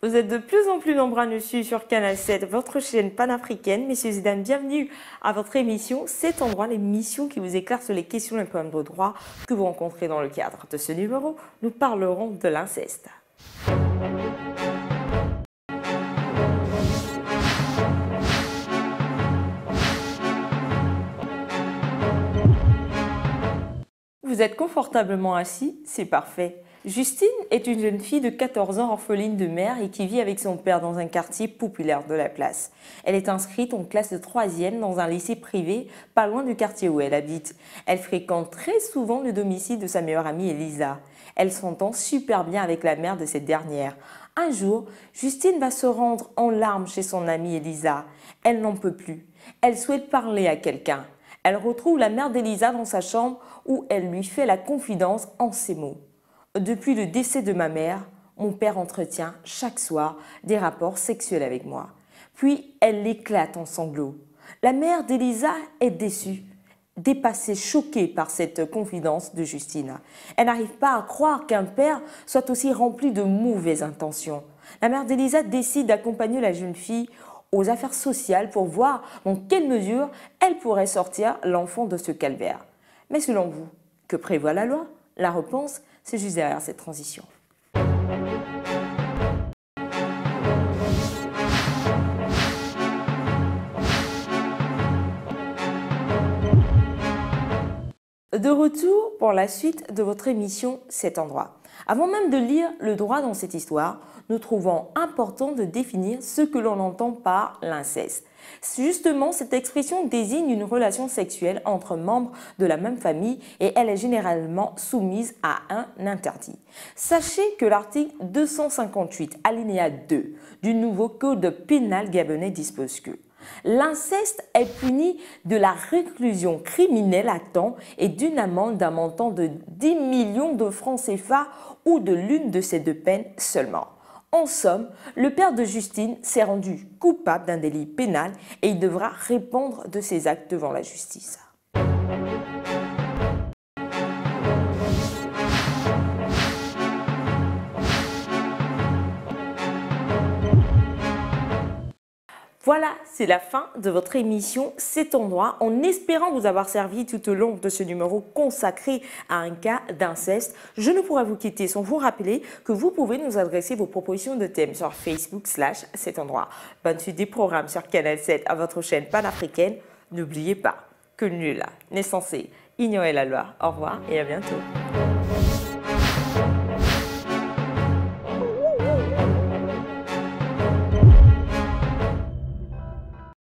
Vous êtes de plus en plus nombreux à nous suivre sur Canal 7, votre chaîne panafricaine. Messieurs et dames, bienvenue à votre émission Cet endroit, l'émission qui vous éclaire sur les questions et problèmes de droit que vous rencontrez dans le cadre de ce numéro. Nous parlerons de l'inceste. Vous êtes confortablement assis, c'est parfait. Justine est une jeune fille de 14 ans orpheline de mère et qui vit avec son père dans un quartier populaire de la place. Elle est inscrite en classe de 3e dans un lycée privé pas loin du quartier où elle habite. Elle fréquente très souvent le domicile de sa meilleure amie Elisa. Elle s'entend super bien avec la mère de cette dernière. Un jour, Justine va se rendre en larmes chez son amie Elisa. Elle n'en peut plus. Elle souhaite parler à quelqu'un. Elle retrouve la mère d'Elisa dans sa chambre où elle lui fait la confidence en ces mots. Depuis le décès de ma mère, mon père entretient chaque soir des rapports sexuels avec moi. Puis elle éclate en sanglots. La mère d'Elisa est déçue, dépassée, choquée par cette confidence de Justine. Elle n'arrive pas à croire qu'un père soit aussi rempli de mauvaises intentions. La mère d'Elisa décide d'accompagner la jeune fille aux affaires sociales pour voir dans quelle mesure elle pourrait sortir l'enfant de ce calvaire. Mais selon vous, que prévoit la loi? La réponse, c'est juste derrière cette transition. De retour pour la suite de votre émission Cet endroit. Avant même de lire le droit dans cette histoire, nous trouvons important de définir ce que l'on entend par l'inceste. Justement, cette expression désigne une relation sexuelle entre membres de la même famille et elle est généralement soumise à un interdit. Sachez que l'article 258 alinéa 2 du nouveau code pénal gabonais dispose que l'inceste est puni de la réclusion criminelle à temps et d'une amende d'un montant de 10 millions de francs CFA ou de l'une de ces deux peines seulement. En somme, le père de Justine s'est rendu coupable d'un délit pénal et il devra répondre de ses actes devant la justice. Voilà, c'est la fin de votre émission Cet endroit, en espérant vous avoir servi tout au long de ce numéro consacré à un cas d'inceste. Je ne pourrais vous quitter sans vous rappeler que vous pouvez nous adresser vos propositions de thèmes sur Facebook/Cet endroit. Bonne suite des programmes sur Canal 7 à votre chaîne panafricaine. N'oubliez pas que nul n'est censé ignorer la loi. Au revoir et à bientôt.